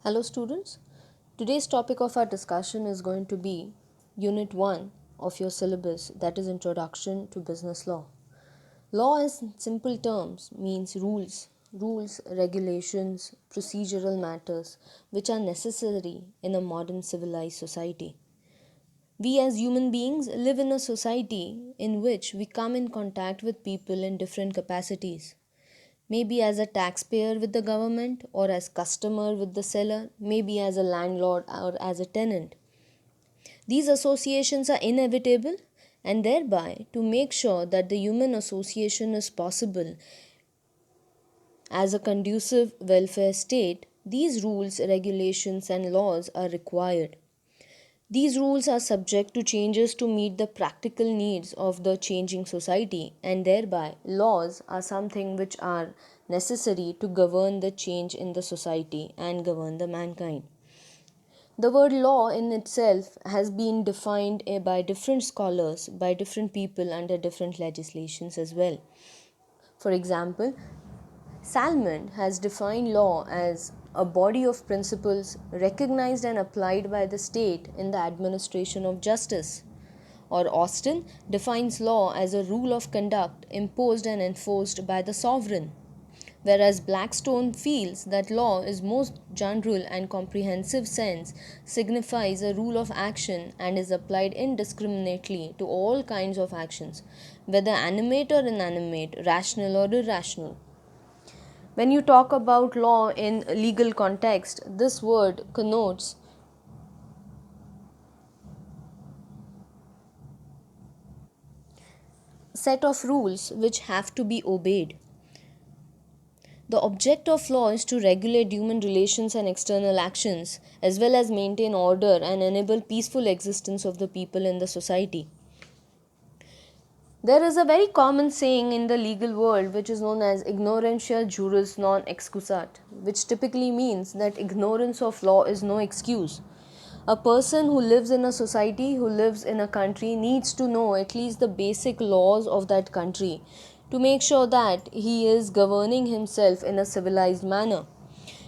Hello students, today's topic of our discussion is going to be Unit 1 of your syllabus, that is Introduction to Business Law. Law in simple terms means rules, regulations, procedural matters which are necessary in a modern civilized society. We as human beings live in a society in which we come in contact with people in different capacities. Maybe as a taxpayer with the government, or as customer with the seller, maybe as a landlord or as a tenant. These associations are inevitable, and thereby, to make sure that the human association is possible as a conducive welfare state, these rules, regulations, and laws are required. These rules are subject to changes to meet the practical needs of the changing society, and thereby laws are something which are necessary to govern the change in the society and govern the mankind. The word law in itself has been defined by different scholars, by different people under different legislations as well. For example, Salmond has defined law as a body of principles recognized and applied by the state in the administration of justice. Or Austin defines law as a rule of conduct imposed and enforced by the sovereign. Whereas Blackstone feels that law is most general and comprehensive sense signifies a rule of action and is applied indiscriminately to all kinds of actions, whether animate or inanimate, rational or irrational. When you talk about law in legal context, this word connotes set of rules which have to be obeyed. The object of law is to regulate human relations and external actions, as well as maintain order and enable peaceful existence of the people in the society. There is a very common saying in the legal world which is known as ignorantia juris non excusat, which typically means that ignorance of law is no excuse. A person who lives in a society, who lives in a country, needs to know at least the basic laws of that country to make sure that he is governing himself in a civilized manner.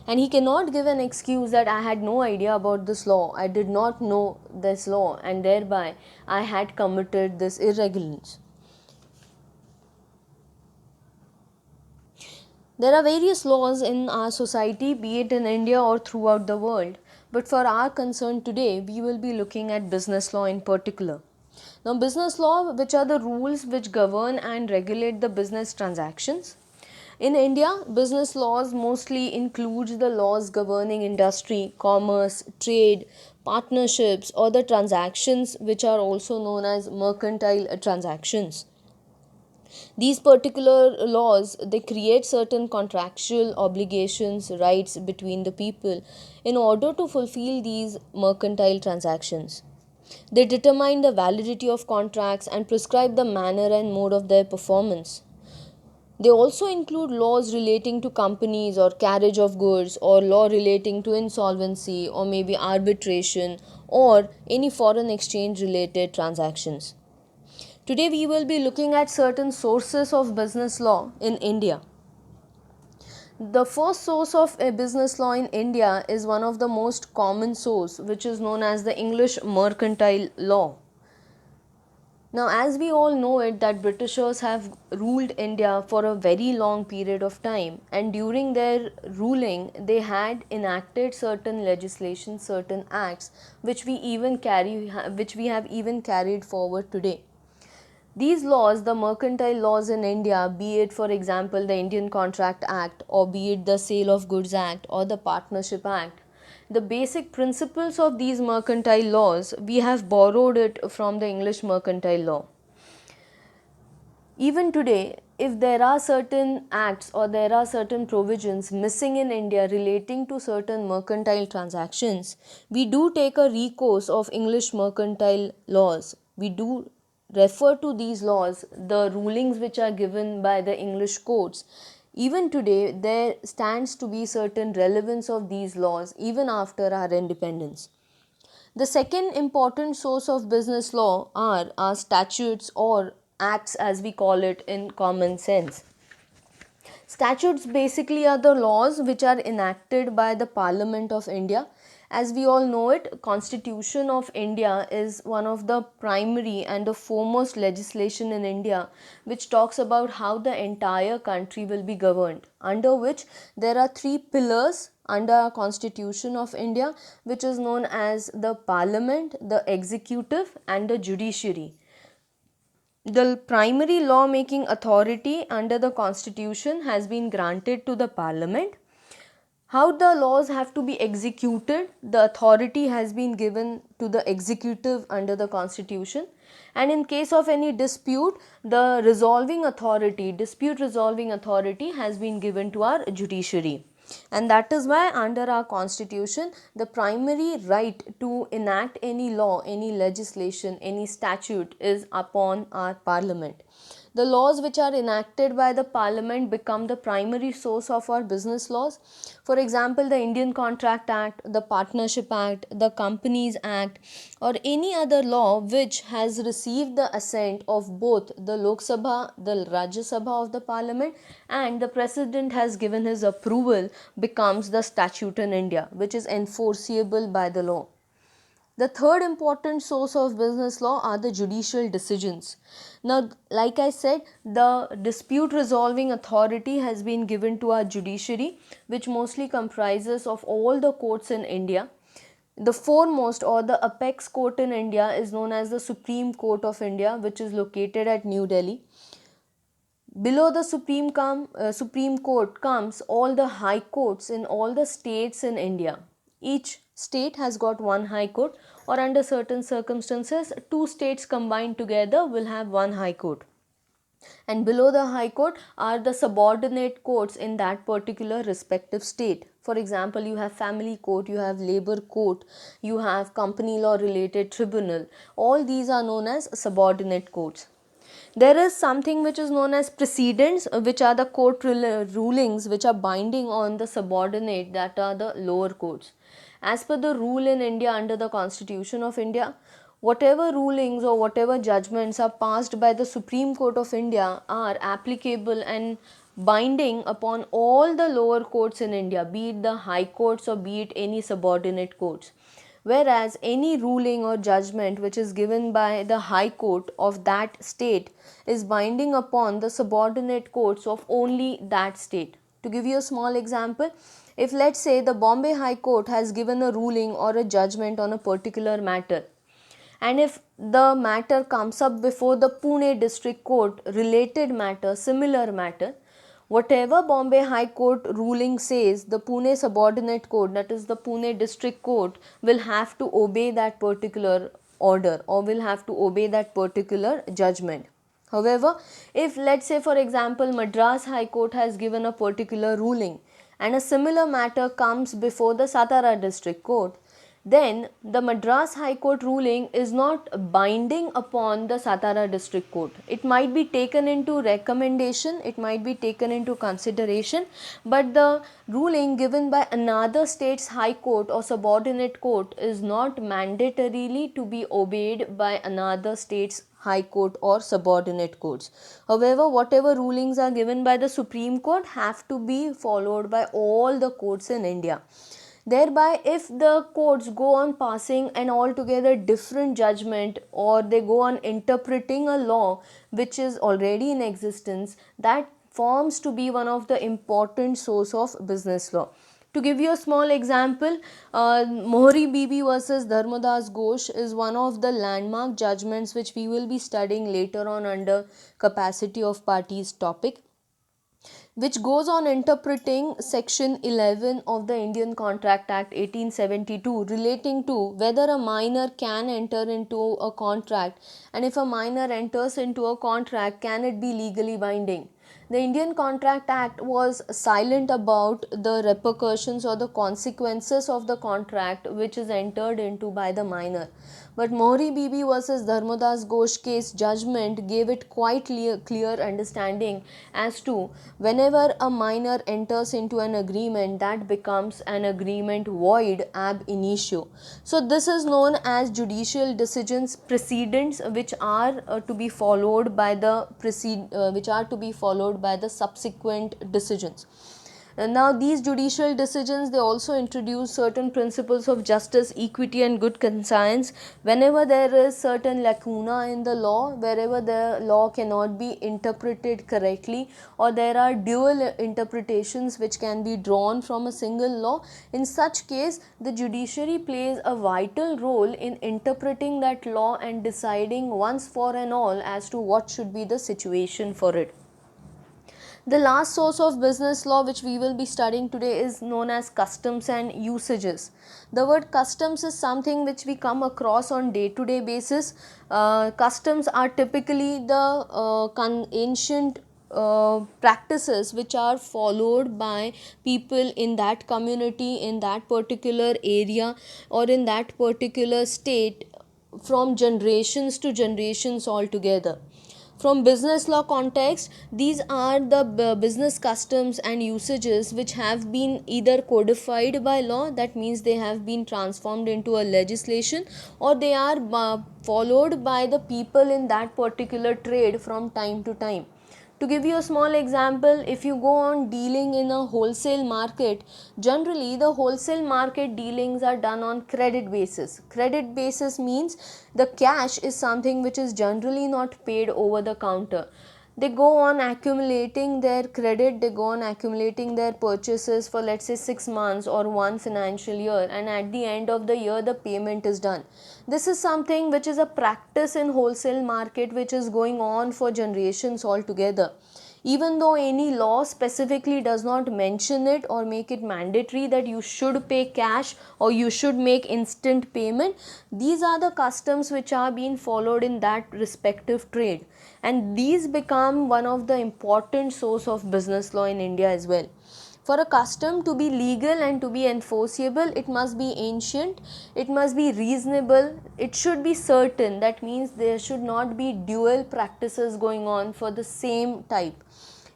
And he cannot give an excuse that I had no idea about this law, I did not know this law, and thereby I had committed this irregulance. There are various laws in our society, be it in India or throughout the world. But for our concern today, we will be looking at business law in particular. Now, business law, which are the rules which govern and regulate the business transactions. In India, business laws mostly includes the laws governing industry, commerce, trade, partnerships, or the transactions which are also known as mercantile transactions. These particular laws, they create certain contractual obligations, rights between the people in order to fulfill these mercantile transactions. They determine the validity of contracts and prescribe the manner and mode of their performance. They also include laws relating to companies or carriage of goods, or law relating to insolvency or maybe arbitration or any foreign exchange related transactions. Today we will be looking at certain sources of business law in India. The first source of a business law in India is one of the most common source, which is known as the English mercantile law. Now, as we all know it, that Britishers have ruled India for a very long period of time, and during their ruling they had enacted certain legislation, certain acts which which we have even carried forward today. These laws, the mercantile laws in India, be it for example the Indian Contract Act, or be it the Sale of Goods Act or the Partnership Act, the basic principles of these mercantile laws, we have borrowed it from the English mercantile law. Even today, if there are certain acts or there are certain provisions missing in India relating to certain mercantile transactions, we do take a recourse of English mercantile laws. We do refer to these laws, the rulings which are given by the English courts. Even today, there stands to be certain relevance of these laws even after our independence. The second important source of business law are statutes or acts, as we call it in common sense. Statutes basically are the laws which are enacted by the Parliament of India. As we all know it, Constitution of India is one of the primary and the foremost legislation in India which talks about how the entire country will be governed, under which there are three pillars under our Constitution of India, which is known as the Parliament, the Executive and the Judiciary. The primary law-making authority under the Constitution has been granted to the Parliament. How the laws have to be executed, the authority has been given to the executive under the Constitution. And in case of any dispute, the dispute resolving authority has been given to our judiciary. And that is why under our Constitution, the primary right to enact any law, any legislation, any statute is upon our Parliament. The laws which are enacted by the Parliament become the primary source of our business laws. For example, the Indian Contract Act, the Partnership Act, the Companies Act, or any other law which has received the assent of both the Lok Sabha, the Rajya Sabha of the Parliament, and the President has given his approval, becomes the statute in India, which is enforceable by the law. The third important source of business law are the judicial decisions. Now, like I said, the dispute resolving authority has been given to our judiciary, which mostly comprises of all the courts in India. The foremost or the apex court in India is known as the Supreme Court of India, which is located at New Delhi. Below the Supreme Court comes all the high courts in all the states in India. Each state has got one high court, or under certain circumstances, two states combined together will have one high court. And below the high court are the subordinate courts in that particular respective state. For example, you have family court, you have labor court, you have company law related tribunal. All these are known as subordinate courts. There is something which is known as precedents, which are the court rulings which are binding on the subordinate, that are the lower courts. As per the rule in India under the Constitution of India, whatever rulings or whatever judgments are passed by the Supreme Court of India are applicable and binding upon all the lower courts in India, be it the high courts or be it any subordinate courts. Whereas any ruling or judgment which is given by the high court of that state is binding upon the subordinate courts of only that state. To give you a small example, if let's say the Bombay High Court has given a ruling or a judgment on a particular matter, and if the matter comes up before the Pune District Court, related matter, similar matter, whatever Bombay High Court ruling says, the Pune Subordinate Court, that is the Pune District Court, will have to obey that particular order or will have to obey that particular judgment. However, if let's say for example Madras High Court has given a particular ruling and a similar matter comes before the Satara District Court, then the Madras High Court ruling is not binding upon the Satara District Court. It might be taken into recommendation, it might be taken into consideration, but the ruling given by another state's High Court or subordinate court is not mandatorily to be obeyed by another state's High Court or subordinate courts. However, whatever rulings are given by the Supreme Court have to be followed by all the courts in India. Thereby, if the courts go on passing an altogether different judgment or they go on interpreting a law which is already in existence, that forms to be one of the important source of business law. To give you a small example, Mohri Bibi versus Dharmadas Ghosh is one of the landmark judgments which we will be studying later on under capacity of parties topic, which goes on interpreting section 11 of the Indian Contract Act 1872 relating to whether a minor can enter into a contract, and if a minor enters into a contract, can it be legally binding. The Indian Contract Act was silent about the repercussions or the consequences of the contract which is entered into by the minor. But Mohri Bibi versus Dharmodas Ghosh case judgment gave it quite clear understanding as to whenever a minor enters into an agreement, that becomes an agreement void ab initio. So this is known as judicial decisions precedents, which are to be followed by the subsequent decisions. Now these judicial decisions, they also introduce certain principles of justice, equity and good conscience. Whenever there is certain lacuna in the law, wherever the law cannot be interpreted correctly, or there are dual interpretations which can be drawn from a single law, in such case the judiciary plays a vital role in interpreting that law and deciding once for and all as to what should be the situation for it. The last source of business law which we will be studying today is known as customs and usages. The word customs is something which we come across on day-to-day basis. Customs are typically the ancient practices which are followed by people in that community, in that particular area, or in that particular state from generations to generations altogether. From business law context, these are the business customs and usages which have been either codified by law, that means they have been transformed into a legislation, or they are followed by the people in that particular trade from time to time. To give you a small example, if you go on dealing in a wholesale market, generally the wholesale market dealings are done on credit basis. Credit basis means the cash is something which is generally not paid over the counter. They go on accumulating their credit, they go on accumulating their purchases for, let's say, 6 months or 1 financial year, and at the end of the year the payment is done. This is something which is a practice in wholesale market which is going on for generations altogether. Even though any law specifically does not mention it or make it mandatory that you should pay cash or you should make instant payment, these are the customs which are being followed in that respective trade, and these become one of the important source of business law in India as well. For a custom to be legal and to be enforceable, it must be ancient, it must be reasonable, it should be certain. That means there should not be dual practices going on for the same type.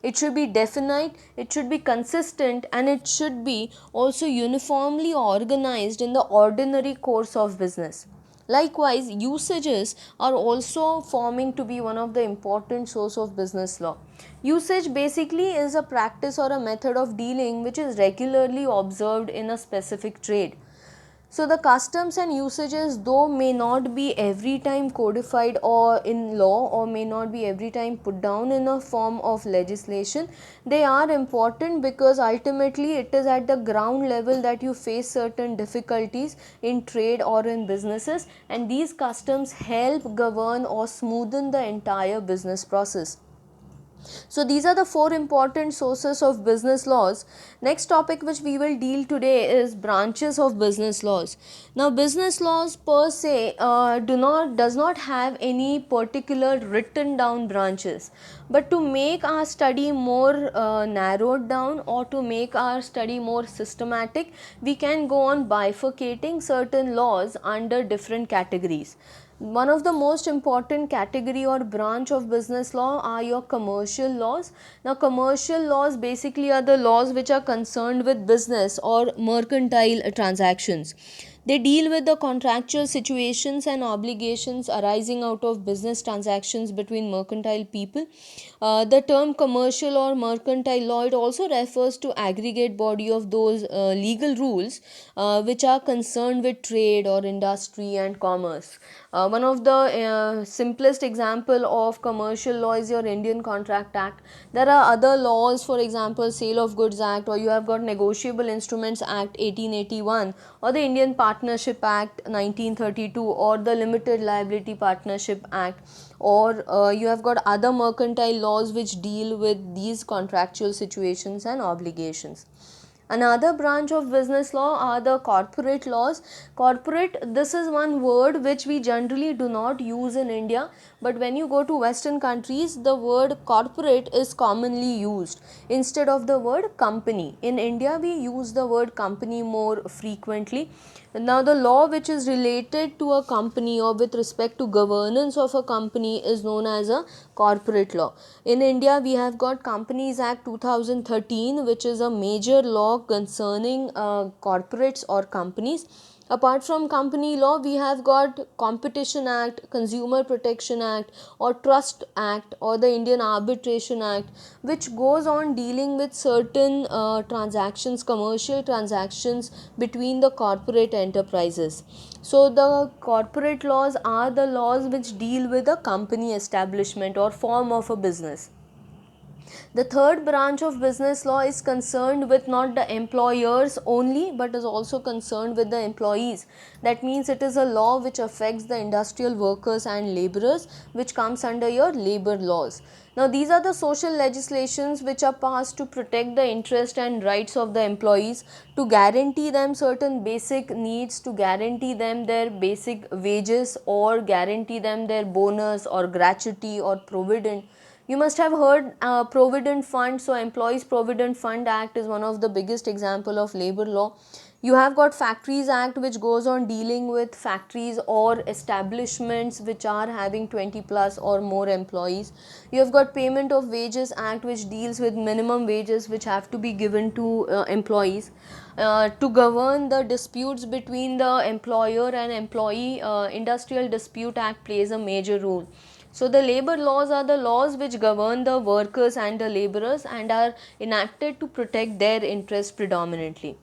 It should be definite, it should be consistent, and it should be also uniformly organized in the ordinary course of business. Likewise, usages are also forming to be one of the important source of business law. Usage basically is a practice or a method of dealing which is regularly observed in a specific trade. So the customs and usages, though may not be every time codified or in law, or may not be every time put down in a form of legislation, they are important because ultimately it is at the ground level that you face certain difficulties in trade or in businesses, and these customs help govern or smoothen the entire business process. So these are the 4 important sources of business laws. Next topic which we will deal today is branches of business laws. Now business laws per se does not have any particular written down branches, but to make our study more narrowed down, or to make our study more systematic, we can go on bifurcating certain laws under different categories. One of the most important category or branch of business law are your commercial laws. Now commercial laws basically are the laws which are concerned with business or mercantile transactions. They deal with the contractual situations and obligations arising out of business transactions between mercantile people. The term commercial or mercantile law, it also refers to aggregate body of those legal rules which are concerned with trade or industry and commerce. One of the simplest example of commercial law is your Indian Contract Act. There are other laws, for example, Sale of Goods Act, or you have got Negotiable Instruments Act 1881, or the Indian Partnership Act 1932, or the Limited Liability Partnership Act, or you have got other mercantile laws which deal with these contractual situations and obligations. Another branch of business law are the corporate laws. Corporate, this is one word which we generally do not use in India, but when you go to Western countries, the word corporate is commonly used instead of the word company. In India, we use the word company more frequently. Now, the law which is related to a company or with respect to governance of a company is known as a corporate law. In India, we have got Companies Act 2013, which is a major law concerning corporates or companies. Apart from company law, we have got Competition Act, Consumer Protection Act, or Trust Act, or the Indian Arbitration Act, which goes on dealing with certain transactions, commercial transactions between the corporate enterprises. So the corporate laws are the laws which deal with a company establishment or form of a business. The third branch of business law is concerned with not the employers only, but is also concerned with the employees. That means it is a law which affects the industrial workers and laborers, which comes under your labor laws. Now, these are the social legislations which are passed to protect the interest and rights of the employees, to guarantee them certain basic needs, to guarantee them their basic wages, or guarantee them their bonus or gratuity or provident. You must have heard Provident Fund. So, Employees Provident Fund Act is one of the biggest example of labor law. You have got Factories Act, which goes on dealing with factories or establishments which are having 20 plus or more employees. You have got Payment of Wages Act, which deals with minimum wages which have to be given to employees. To govern the disputes between the employer and employee, Industrial Dispute Act plays a major role. So, the labor laws are the laws which govern the workers and the laborers and are enacted to protect their interests predominantly.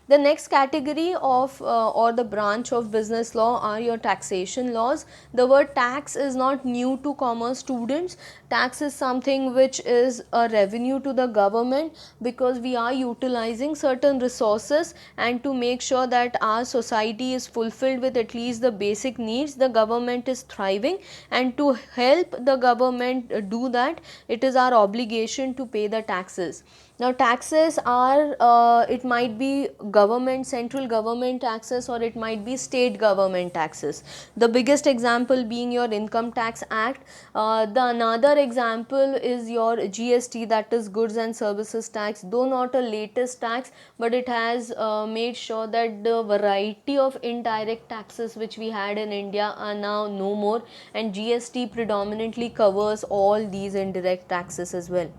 The next category of or the branch of business law are your taxation laws. The word tax is not new to commerce students. Tax is something which is a revenue to the government, because we are utilizing certain resources, and to make sure that our society is fulfilled with at least the basic needs, the government is thriving, and to help the government do that, it is our obligation to pay the taxes. Now, taxes are, it might be government, central government taxes, or it might be state government taxes. The biggest example being your Income Tax Act. The another example is your GST, that is Goods and Services Tax. Though not a latest tax, but it has made sure that the variety of indirect taxes which we had in India are now no more, and GST predominantly covers all these indirect taxes as well.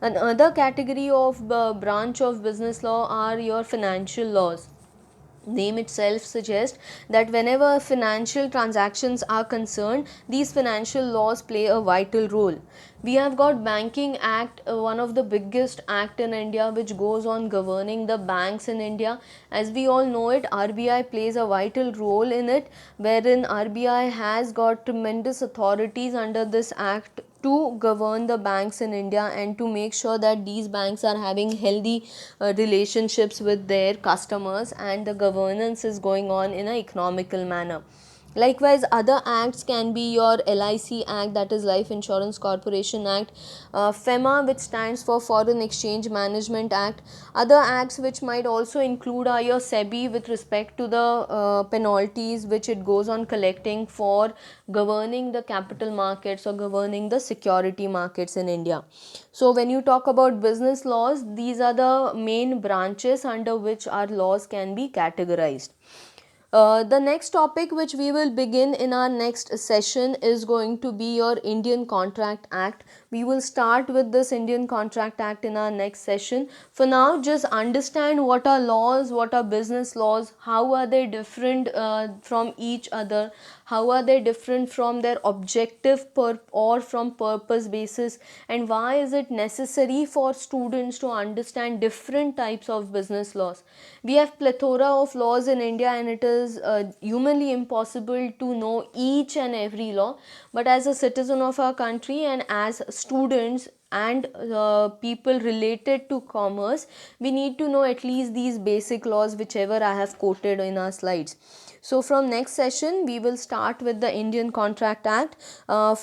Another category of branch of business law are your financial laws. Name itself suggests that whenever financial transactions are concerned, these financial laws play a vital role. We have got Banking Act, one of the biggest act in India, which goes on governing the banks in India. As we all know it, RBI plays a vital role in it, wherein RBI has got tremendous authorities under this act to govern the banks in India and to make sure that these banks are having healthy relationships with their customers, and the governance is going on in an economical manner. Likewise, other acts can be your LIC Act, that is Life Insurance Corporation Act, FEMA, which stands for Foreign Exchange Management Act. Other acts which might also include are your SEBI, with respect to the penalties which it goes on collecting for governing the capital markets or governing the security markets in India. So, when you talk about business laws, these are the main branches under which our laws can be categorized. The next topic which we will begin in our next session is going to be your Indian Contract Act. We will start with this Indian Contract Act in our next session. For now, just understand what are laws, what are business laws, how are they different from each other, how are they different from their objective or from purpose basis, and why is it necessary for students to understand different types of business laws. We have plethora of laws in India, and it is humanly impossible to know each and every law, but as a citizen of our country and as students and people related to commerce, we need to know at least these basic laws whichever I have quoted in our slides. So from next session we will start with the Indian Contract Act.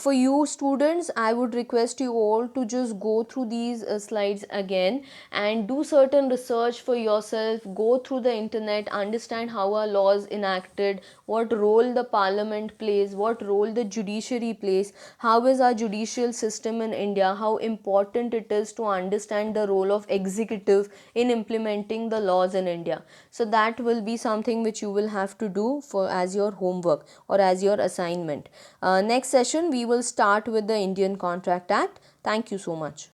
For you students, I would request you all to just go through these slides again and do certain research for yourself, go through the internet, understand how our laws enacted, what role the parliament plays, what role the judiciary plays, how is our judicial system in India, how important it is to understand the role of executive in implementing the laws in India. So that will be something which you will have to do for as your homework or as your assignment. Next session we will start with the Indian Contract Act. Thank you so much.